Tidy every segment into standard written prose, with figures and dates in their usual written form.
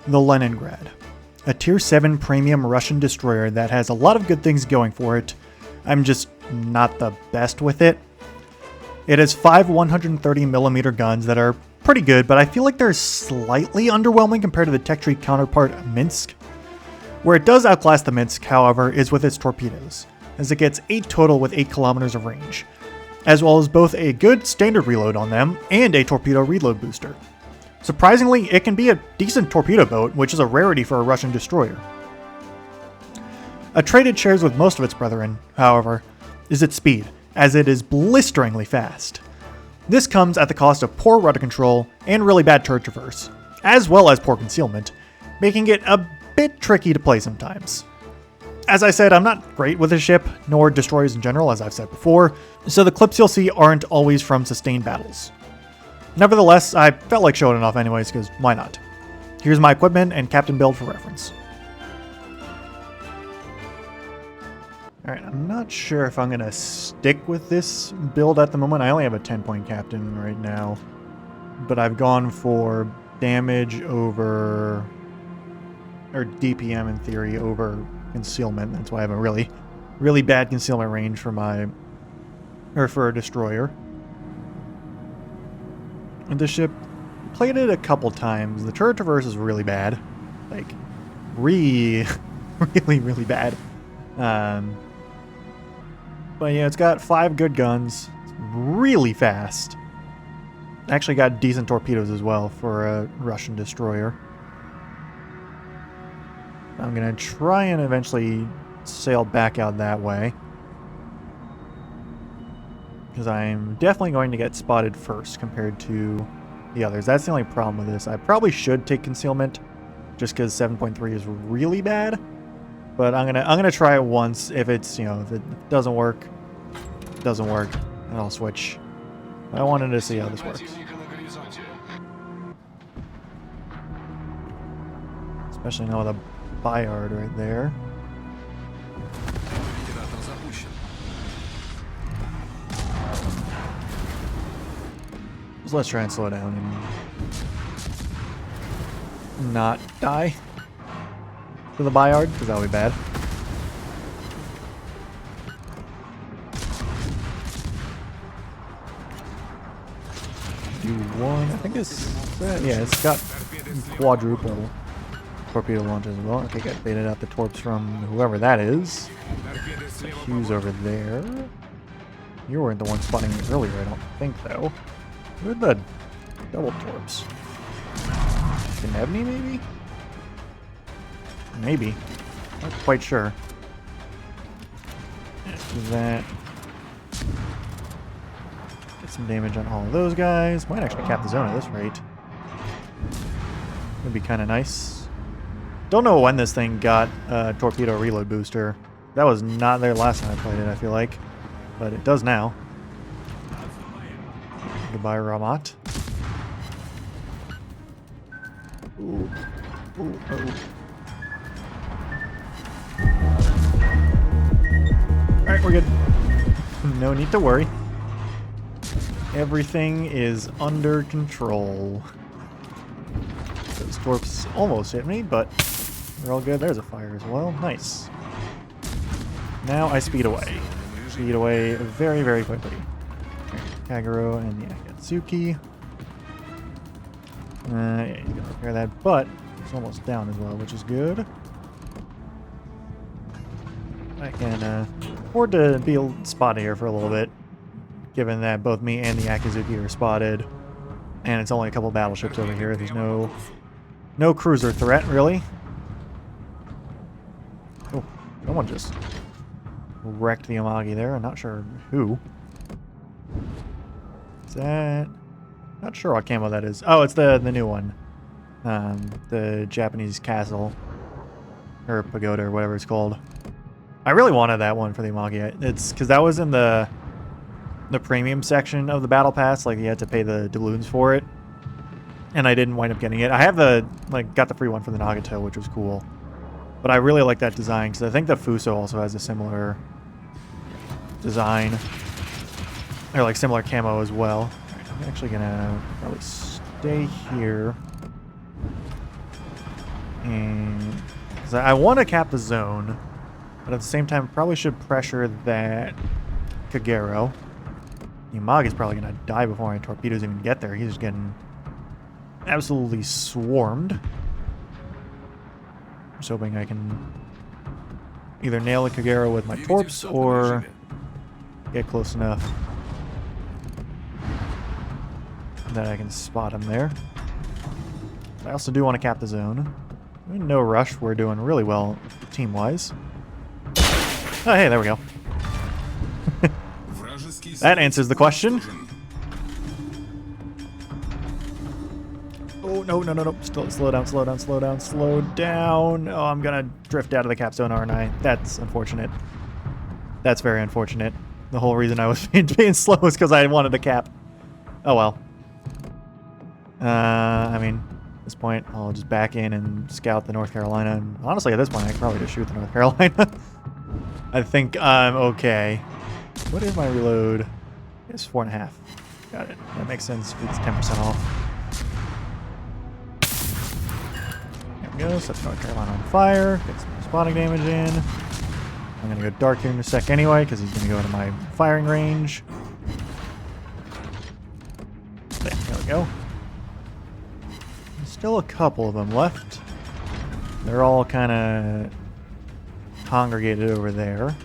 the Leningrad, a Tier 7 premium Russian destroyer that has a lot of good things going for it. I'm just not the best with it. It has 5 130mm guns that are pretty good, but I feel like they're slightly underwhelming compared to the tech tree counterpart Minsk. Where it does outclass the Minsk, however, is with its torpedoes, as it gets 8 total with 8 kilometers of range, as well as both a good standard reload on them and a torpedo reload booster. Surprisingly, it can be a decent torpedo boat, which is a rarity for a Russian destroyer. A trait it shares with most of its brethren, however, is its speed, as it is blisteringly fast. This comes at the cost of poor rudder control and really bad turret traverse, as well as poor concealment, making it a bit tricky to play sometimes. As I said, I'm not great with this ship, nor destroyers in general, as I've said before, so the clips you'll see aren't always from sustained battles. Nevertheless, I felt like showing it off anyways, because why not? Here's my equipment and captain build for reference. Alright, I'm not sure if I'm going to stick with this build at the moment. I only have a 10-point captain right now, but I've gone for damage over, or DPM in theory, over concealment. That's why I have a really bad concealment range for for a destroyer. And this ship, played it a couple times. The turret traverse is really bad. Like, really bad. But yeah, it's got 5 good guns. It's really fast. Actually got decent torpedoes as well for a Russian destroyer. I'm going to try and eventually sail back out that way, because I'm definitely going to get spotted first compared to the others. That's the only problem with this. I probably should take concealment just because 7.3 is really bad. But I'm gonna try it once. If it's, if it doesn't work, it doesn't work, and I'll switch. I wanted to see how this works. Especially now with a Bayard right there. So let's try and slow down and not die to the Bayard, because that would be bad. Do one. I think it's yeah, it's got quadruple torpedo launches as well. Okay, got baited out the torps from whoever that is. Hughes over there. You weren't the one spotting me earlier, I don't think, though. Where'd the double torps? Konevny, maybe? Maybe. Not quite sure. Do that. Get some damage on all of those guys. Might actually cap the zone at this rate. Would be kind of nice. Don't know when this thing got a torpedo reload booster. That was not there last time I played it, I feel like. But it does now. Goodbye, Ramat. Ooh. Ooh. Alright, we're good. No need to worry. Everything is under control. Those torps almost hit me, but they're all good. There's a fire as well. Nice. Now I speed away. Speed away very, very quickly. Kagero and the Akatsuki. Yeah, you can repair that, but it's almost down as well, which is good. I can afford to be spotted here for a little bit, given that both me and the Akazuki are spotted, and it's only a couple battleships over here. There's no cruiser threat, really. Oh, someone just wrecked the Amagi there. I'm not sure who. Is that... Not sure what camo that is. Oh, it's the new one. The Japanese castle. Or pagoda, or whatever it's called. I really wanted that one for the Amagi. It's because that was in the premium section of the battle pass. Like, you had to pay the doubloons for it. And I didn't wind up getting it. I have got the free one for the Nagato, which was cool. But I really like that design, because I think the Fuso also has a similar design. Or, like, similar camo as well. I'm actually gonna probably stay here. And because I want to cap the zone, but at the same time, probably should pressure that Kagero. Yamag is probably going to die before my torpedoes even get there. He's just getting absolutely swarmed. I'm just hoping I can either nail a Kagero with my torps or get close enough that I can spot him there. I also do want to cap the zone. No rush. We're doing really well team-wise. Oh, hey, there we go. That answers the question. Oh, no, no, no, no. Slow down, slow down, slow down, slow down. Oh, I'm going to drift out of the cap zone, aren't I? That's unfortunate. That's very unfortunate. The whole reason I was being slow was because I wanted to cap. Oh, well. I mean, at this point, I'll just back in and scout the North Carolina. And honestly, at this point, I could probably just shoot the North Carolina. I think I'm okay. What is my reload? It's 4.5. Got it. That makes sense. It's 10% off. There we go. Set North Carolina on fire. Get some spotting damage in. I'm going to go dark here in a sec anyway, because he's going to go into my firing range. There we go. There's still a couple of them left. They're all kind of congregated over there.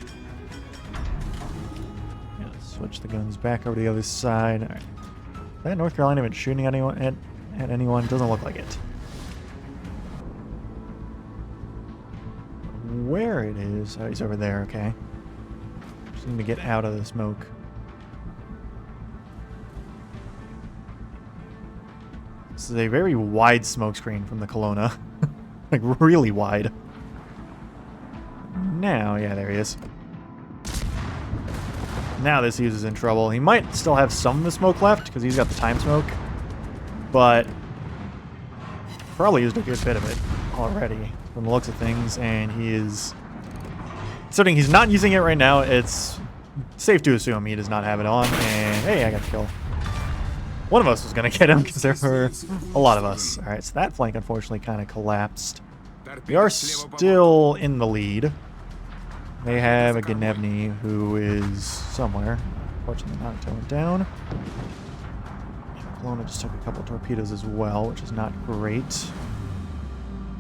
Yeah, let's switch the guns back over to the other side. All right. Is that North Carolina been shooting at anyone? Doesn't look like it. Where it is? Oh, he's over there. Okay. Just need to get out of the smoke. This is a very wide smoke screen from the Kelowna. Like, really wide. Now, yeah, there he is. Now this user's in trouble. He might still have some of the smoke left, because he's got the time smoke. But probably used a good bit of it already, from the looks of things, and he is... Considering he's not using it right now, it's safe to assume he does not have it on, and hey, I got the kill. One of us was going to get him, because there were a lot of us. Alright, so that flank unfortunately kind of collapsed. We are still in the lead. They have a Gnevny who is somewhere. Unfortunately not until it went down. Kelowna just took a couple torpedoes as well, which is not great.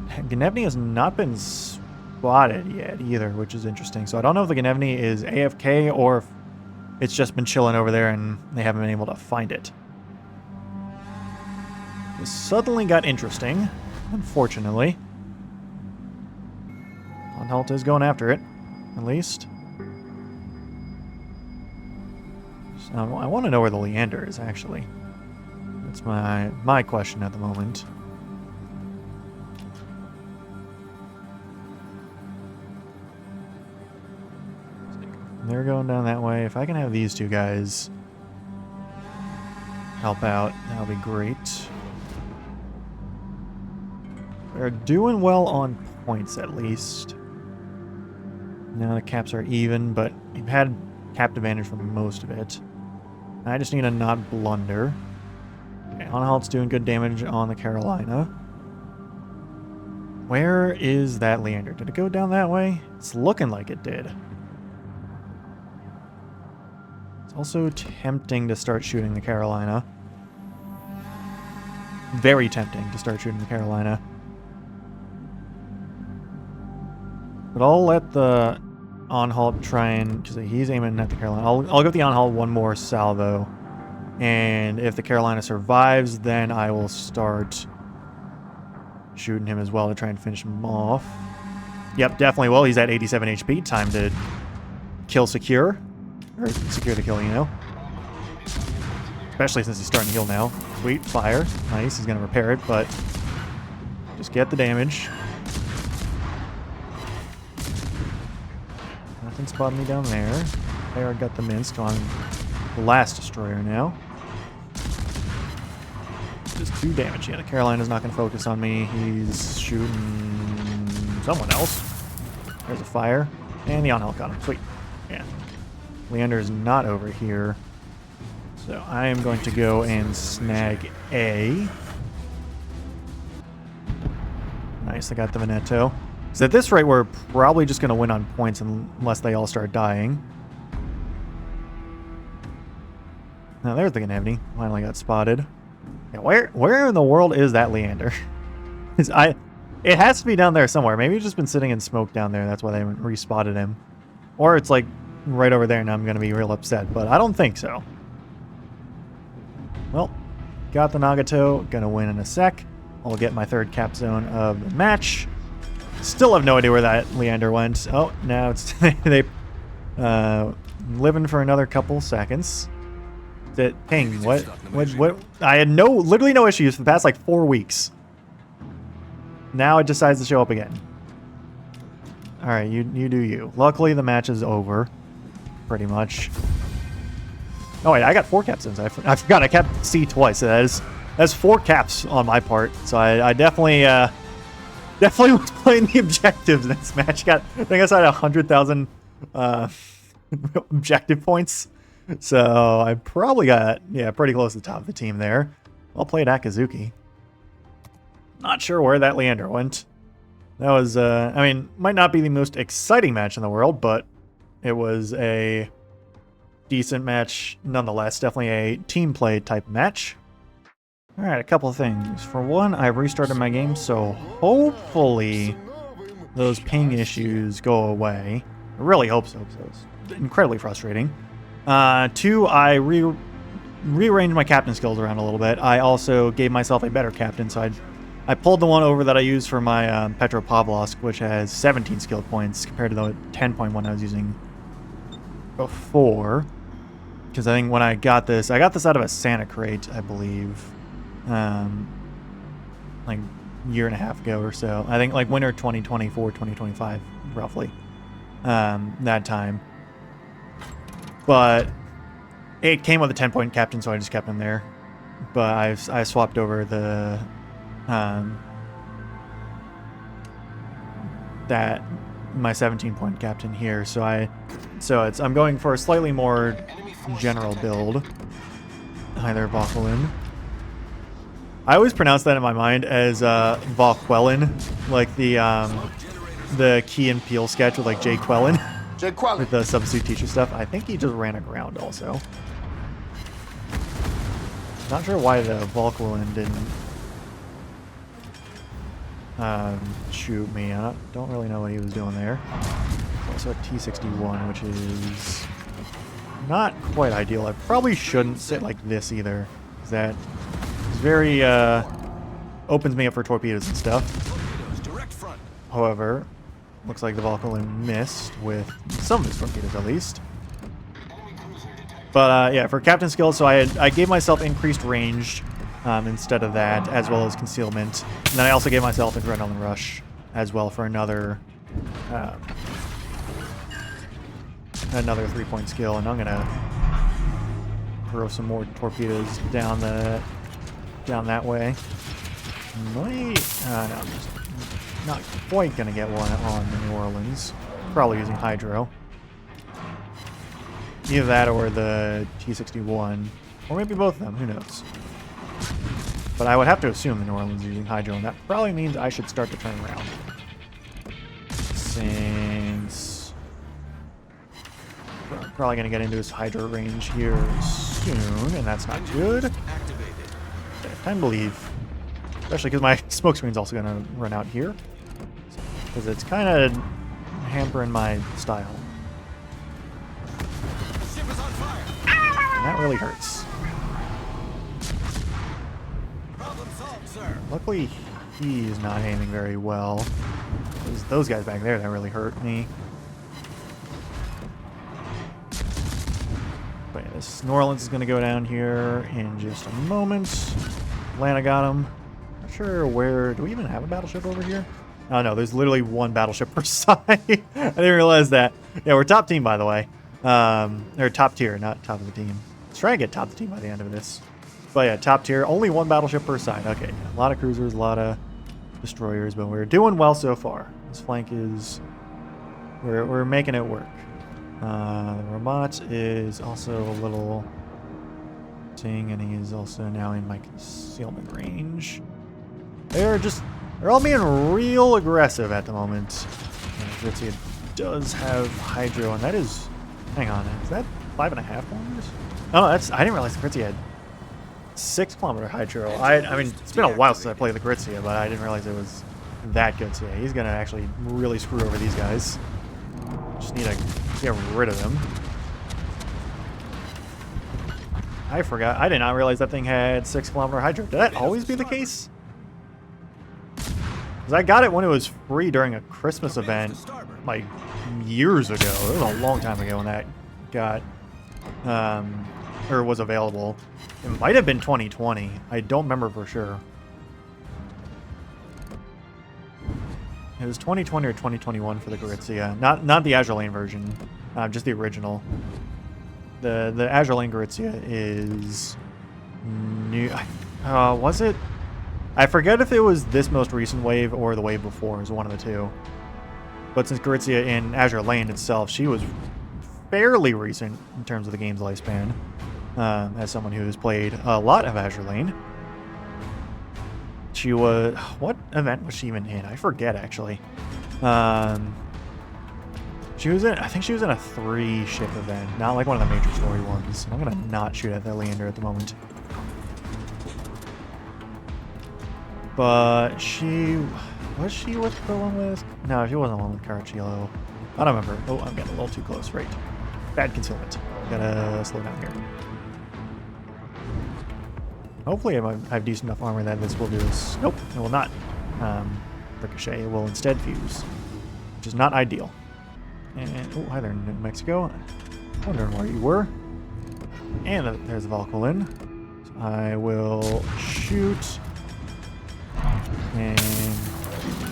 Gnevny has not been spotted yet either, which is interesting. So I don't know if the Gnevny is AFK or if it's just been chilling over there and they haven't been able to find it. This suddenly got interesting, unfortunately. Anhalt is going after it, at least. So I want to know where the Leander is, actually. That's my question at the moment. They're going down that way. If I can have these two guys help out, that'll be great. They're doing well on points, at least. Now the caps are even, but we've had cap advantage for most of it. I just need to not blunder. Okay, Anhalt's doing good damage on the Carolina. Where is that Leander? Did it go down that way? It's looking like it did. It's also tempting to start shooting the Carolina. Very tempting to start shooting the Carolina. But I'll let the Anhalt try and... because he's aiming at the Carolina. I'll give the Anhalt one more salvo. And if the Carolina survives, then I will start shooting him as well to try and finish him off. Yep, definitely will. He's at 87 HP. Time to kill secure. Or secure the kill, you know. Especially since he's starting to heal now. Sweet, fire. Nice, he's going to repair it, but just get the damage. Nothing spotted me down there. There, I got the Minsk on the last destroyer now. Just 2 damage. Yeah, the Carolina's not going to focus on me. He's shooting someone else. There's a fire. And the Anhalt got him. Sweet. Yeah. Leander is not over here. So I am going to go and snag A. And Nice, I got the Veneto. So at this rate, we're probably just going to win on points unless they all start dying. Now there's the Ganevny. Finally got spotted. Yeah, where in the world is that Leander? It has to be down there somewhere. Maybe he's just been sitting in smoke down there. That's why they haven't respotted him. Or it's like right over there and I'm going to be real upset. But I don't think so. Well, got the Nagato. Gonna win in a sec. I'll get my third cap zone of the match. Still have no idea where that Leander went. Oh, now it's they living for another couple seconds. Ping, what? I had literally no issues for the past like 4 weeks. Now it decides to show up again. All right, you do you. Luckily, the match is over, pretty much. Oh wait, I got 4 caps in. I forgot I kept C twice. So that's 4 caps on my part. So I definitely was playing the objectives in this match. I think I had 100,000 objective points. So I probably got pretty close to the top of the team there. Well played, Akazuki. Not sure where that Leander went. That was I mean, might not be the most exciting match in the world, but it was a decent match nonetheless. Definitely a team play type match. Alright, a couple of things. For one, I've restarted my game, so hopefully those ping issues go away. I really hope so, because it's incredibly frustrating. 2, I rearranged my captain skills around a little bit. I also gave myself a better captain, so I pulled the one over that I used for my Petropavlovsk, which has 17 skill points compared to the 10.1 I was using before. Because I think when I got this out of a Santa crate, I believe, like a year and a half ago or so. I think like winter 2024, 2025, roughly, that time. But it came with a 10-point captain, so I just kept him there. But I swapped over the my 17-point captain here. So I'm going for a slightly more general build. Hi there, Vauquelin. I always pronounce that in my mind as Vauquelin, like the Key and Peele sketch with like Jay Quellen. With the substitute teacher stuff. I think he just ran aground also. Not sure why the Vauquelin didn't shoot me. I don't really know what he was doing there. Also a T-61, which is not quite ideal. I probably shouldn't sit like this either, because that is very opens me up for torpedoes and stuff. However, looks like the Vauquelin missed with some of his torpedoes at least. But yeah, for captain skills, so I gave myself increased range instead of that, as well as concealment. And then I also gave myself adrenaline rush as well for another 3-point skill. And I'm gonna throw some more torpedoes down that way. No, I'm just not quite gonna get one on the New Orleans. Probably using Hydro. Either that or the T-61. Or maybe both of them, who knows. But I would have to assume the New Orleans is using Hydro, and that probably means I should start to turn around. Since we're probably gonna get into his Hydro range here soon, and that's not good. Time to leave. Especially because my smoke screen's also gonna run out here. Because it's kind of hampering my style. And that really hurts. Luckily, he's not aiming very well. It was those guys back there that really hurt me. But yeah, this New Orleans is going to go down here in just a moment. Atlanta got him. Not sure where... Do we even have a battleship over here? Oh no, there's literally one battleship per side. I didn't realize that. Yeah, we're top team, by the way. Or top tier, not top of the team. Let's try and get top of the team by the end of this. But yeah, top tier, only one battleship per side. Okay, a lot of cruisers, a lot of destroyers, but we're doing well so far. This flank is... We're making it work. The Ramat is also a little... and he's also now in my concealment range. They're just They're all being real aggressive at the moment. And Gritsia does have Hydro, and that is... Hang on, is that 5.5 kilometers? Oh, that's... I didn't realize the Gritsia had 6 kilometer Hydro. I mean, it's been a while since I played the Gritsia, but I didn't realize it was that good. So yeah, he's going to actually really screw over these guys. Just need to get rid of them. I forgot. I did not realize that thing had 6 kilometer Hydro. Did that always be the case? Because I got it when it was free during a Christmas event, like, years ago. It was a long time ago when that got, or was available. It might have been 2020. I don't remember for sure. It was 2020 or 2021 for the Gritsia. Not the Azure Lane version, just the original. The Azure Lane Gritsia is new. Was it? I forget if it was this most recent wave or the wave before. It was one of the two. But since Gritsia in Azure Lane itself, she was fairly recent in terms of the game's lifespan. As someone who's played a lot of Azure Lane. She was... What event was she even in? I forget, actually. She was in... I think she was in a 3-ship event. Not like one of the major story ones. I'm going to not shoot at that Leander at the moment. But she... Was she with the one with... No, she wasn't the one with Caracciolo. I don't remember. Oh, I'm getting a little too close. Right. Bad concealment. Gotta slow down here. Hopefully I have decent enough armor that this will do this. Nope, it will not ricochet. It will instead fuse, which is not ideal. And, oh, hi there, New Mexico. Wondering where you were. And there's the Valkyrie. So I will shoot. And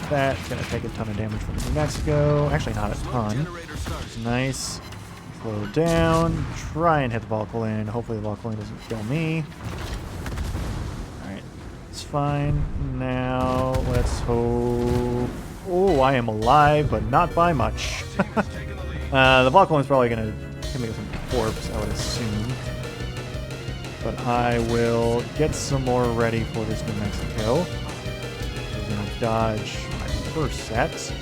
that's going to take a ton of damage from the New Mexico. Actually, not a ton. Nice. Slow down. Try and hit the Valkyrie. Hopefully the Valkyrie doesn't kill me. It's fine. Now, let's hope... Oh, I am alive, but not by much. The Valkyrie is probably going to hit me with some corpse, I would assume. But I will get some more ready for this New Mexico. I'm going to dodge my first set.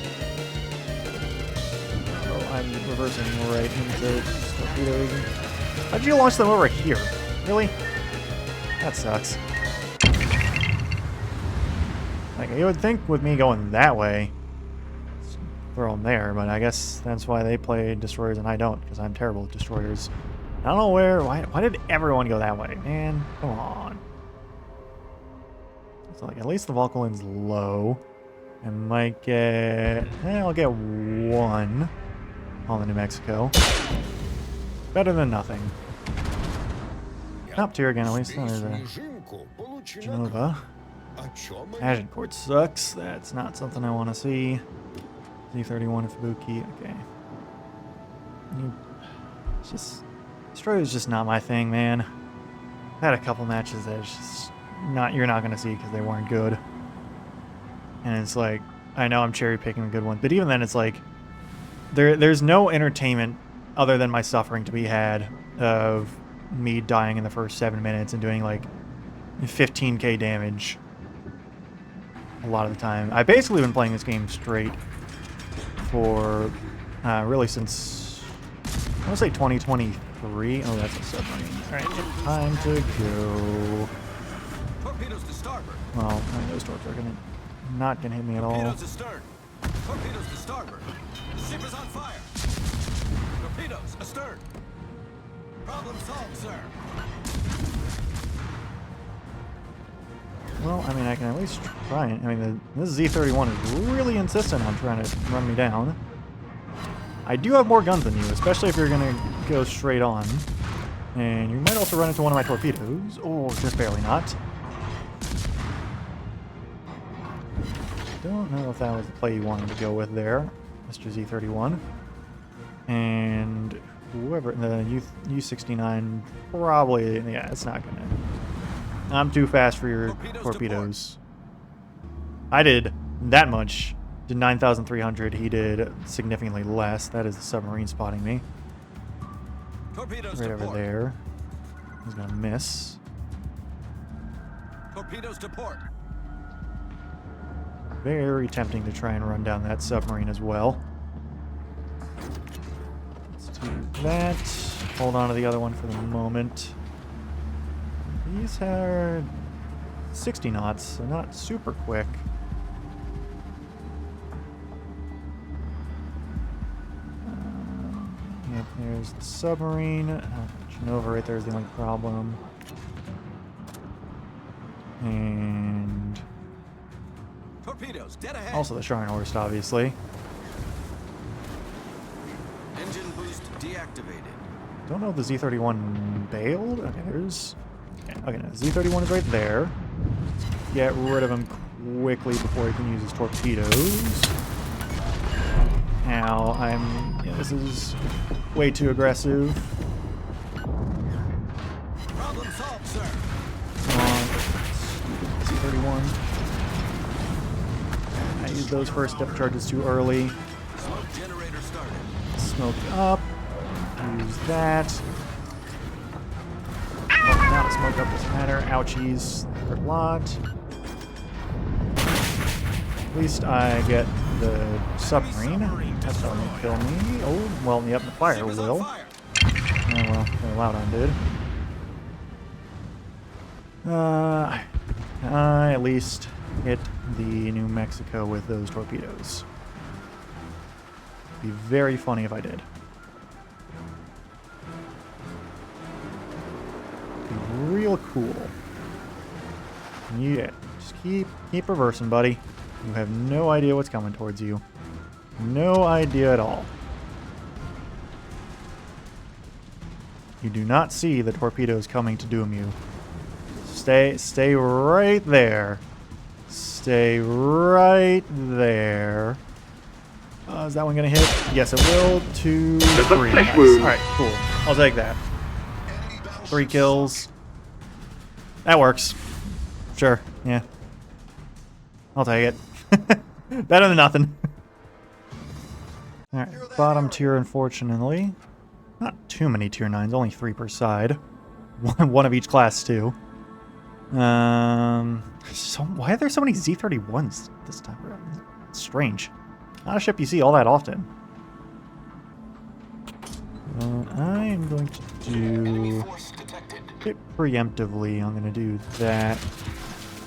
Oh, I'm reversing right into torpedoes. How'd you launch them over here? Really? That sucks. Like, you would think with me going that way, throw them there, but I guess that's why they play destroyers and I don't, because I'm terrible at destroyers. I don't know why did everyone go that way, man? Come on. So, like, at least the Valkyrie's low. I might get, I'll get 1 on the New Mexico. Better than nothing. Up tier again, at least. There's a Genova. Agincourt sucks. That's not something I want to see. Z31 and Fubuki. Okay. It's just... Destroyer is just not my thing, man. I've had a couple matches that it's just not... You're not going to see because they weren't good. And it's like... I know I'm cherry picking a good one, but even then it's like... There's no entertainment other than my suffering to be had of me dying in the first 7 minutes and doing like 15k damage. A lot of the time. I've basically been playing this game straight for really since I want to say 2023. Oh, that's a submarine. All right, time to go. Torpedoes to starboard. Well, those torps are not gonna hit me at all. Torpedoes to stern. Torpedoes to starboard. The ship is on fire. Torpedoes astern. Problem solved, sir. Well, I mean, I can at least try it. I mean, this Z31 is really insistent on trying to run me down. I do have more guns than you, especially if you're going to go straight on. And you might also run into one of my torpedoes. Oh, just barely not. Don't know if that was the play you wanted to go with there, Mr. Z31. And whoever, the U69, probably, yeah, it's not going to... I'm too fast for your torpedoes. I did that much. Did 9,300. He did significantly less. That is the submarine spotting me. Torpedoes right to over port. there. He's going to miss. Torpedoes to port. very tempting to try and run down that submarine as well. Let's do that. Hold on to the other one for the moment. These are 60 knots, so not super quick. Yep, there's the submarine. Genova right there is the only problem. And Torpedoes, dead ahead. also the Scharnhorst, obviously. Engine boost deactivated. Don't know if the Z-31 bailed. Okay, there's... Okay, no, Z-31 is right there. Get rid of him quickly before he can use his torpedoes. Ow, yeah, this is way too aggressive. Problem solved, sir. Come on. Z-31. I used those first depth charges too early. Smoke generator started. Smoke up. Use that. Oh, now the smoke up doesn't matter. Ouchies. Hurt a lot. At least I get the submarine. That's not going to kill me. Oh, well, yep, the fire Ship is on will. fire. Oh, well, the Loudon did. I at least hit the New Mexico with those torpedoes. It'd be very funny if I did. Be real cool. Yeah, just keep reversing, buddy. You have no idea what's coming towards you. No idea at all. You do not see the torpedoes coming to doom you. Stay right there. Stay right there. Is that one gonna hit? Yes, it will. 2, 3. Nice. Alright, cool. I'll take that. 3 kills. That works. Sure, yeah. I'll take it. Better than nothing. Alright, bottom tier, unfortunately. Not too many tier 9s, only 3 per side. One of each class, too. So why are there so many Z-31s this time around? It's strange. Not a ship you see all that often. I am going to do it preemptively. I'm going to do that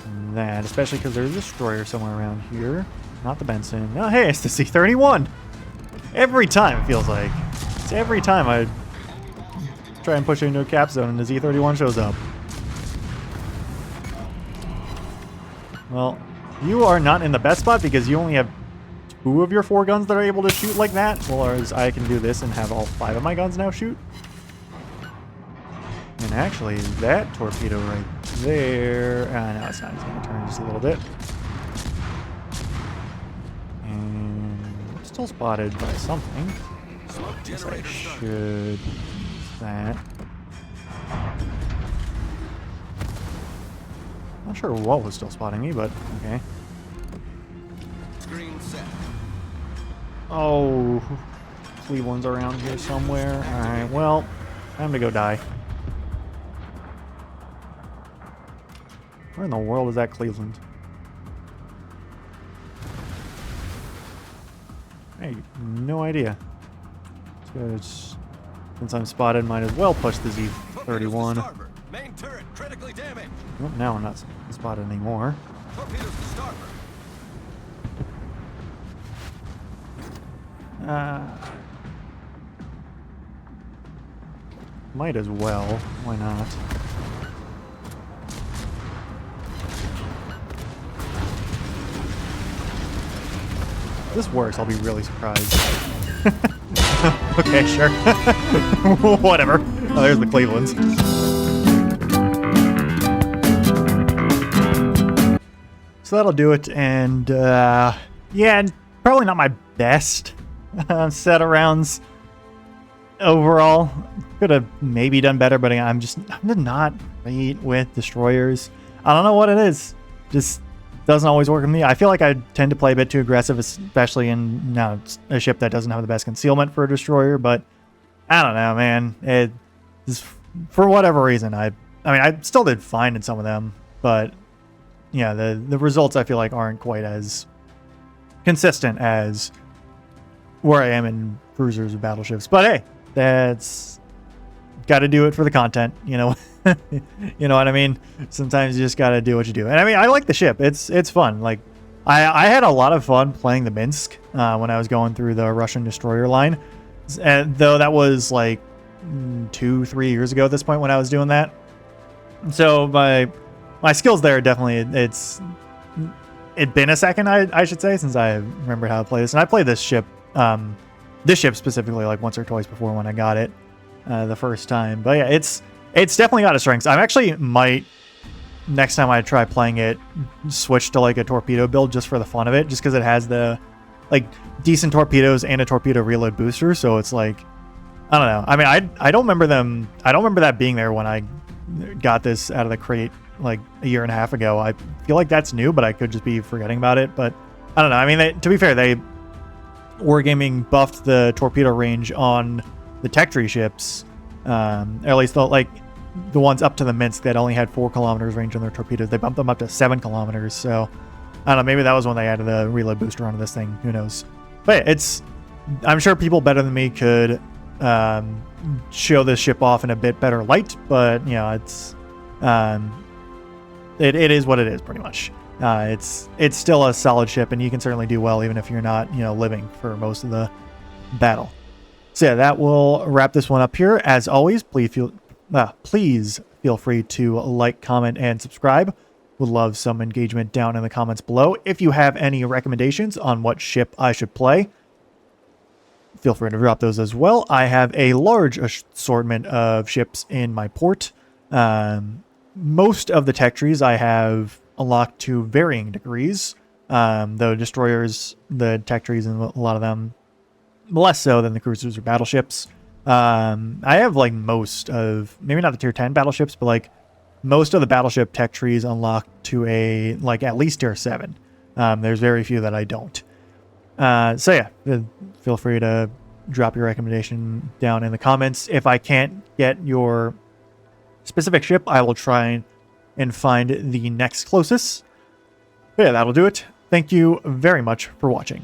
and that, especially because there's a destroyer somewhere around here. Not the Benson. Oh, hey, it's the C-31. Every time, it feels like. It's every time I try and push into a cap zone and the Z-31 shows up. Well, you are not in the best spot because you only have 2 of your 4 guns that are able to shoot like that, whereas I can do this and have all 5 of my guns now shoot. And actually, that torpedo right there... no, it's not. It's going to turn just a little bit. And I'm still spotted by something. I guess I should use that. Not sure what was still spotting me, but okay. Screen set. Oh, Cleveland's around here somewhere. Alright, well, time to go die. Where in the world is that Cleveland? Hey, no idea. Since I'm spotted, might as well push the Z-31. Main turret critically damaged. Well, now I'm not spotted anymore. Torpedoes to starboard. Might as well. Why not? If this works, I'll be really surprised. Okay, sure. Whatever. Oh, there's the Clevelands. So that'll do it, and yeah, probably not my best set of rounds overall. Could have maybe done better, but I'm not great with destroyers. I don't know what it is. Just doesn't always work with me. I feel like I tend to play a bit too aggressive, especially in a ship that doesn't have the best concealment for a destroyer. But I don't know, man. It just, for whatever reason, I mean, I still did fine in some of them, but yeah, the results I feel like aren't quite as consistent as where I am in cruisers or battleships. But hey, that's got to do it for the content, you know. You know what I mean? Sometimes you just got to do what you do. And I mean, I like the ship. It's fun. Like, I had a lot of fun playing the Minsk when I was going through the Russian destroyer line. And though that was like 2-3 years ago at this point when I was doing that. So my skills there definitely, it'd been a second, I should say, since I remember how to play this. And I played this ship specifically like once or twice before when I got it the first time. But yeah, it's definitely got its strengths. I actually might, next time I try playing it, switch to like a torpedo build just for the fun of it, just because it has the like decent torpedoes and a torpedo reload booster. So it's like, I don't know. I mean, I don't remember them. I don't remember that being there when I got this out of the crate like a year and a half ago. I feel like that's new, but I could just be forgetting about it. But I don't know. I mean, to be fair, Wargaming buffed the torpedo range on the tech tree ships, at least the ones up to the Minsk that only had 4 kilometers range on their torpedoes. They bumped them up to 7 kilometers. So I don't know. Maybe that was when they added the reload booster onto this thing. Who knows? But yeah, I'm sure people better than me could show this ship off in a bit better light. But you know, it is what it is, pretty much. It's still a solid ship, and you can certainly do well even if you're not, you know, living for most of the battle. So yeah, that will wrap this one up here. As always, please feel free to like, comment, and subscribe. Would love some engagement down in the comments below. If you have any recommendations on what ship I should play, feel free to drop those as well. I have a large assortment of ships in my port. Most of the tech trees I have unlocked to varying degrees. The destroyers, the tech trees, and a lot of them less so than the cruisers or battleships. I have like most of, maybe not the tier 10 battleships, but like most of the battleship tech trees unlocked to a like at least tier 7. There's very few that I don't. So yeah, feel free to drop your recommendation down in the comments. If I can't get your specific ship, I will try and find the next closest. But yeah, that'll do it. Thank you very much for watching.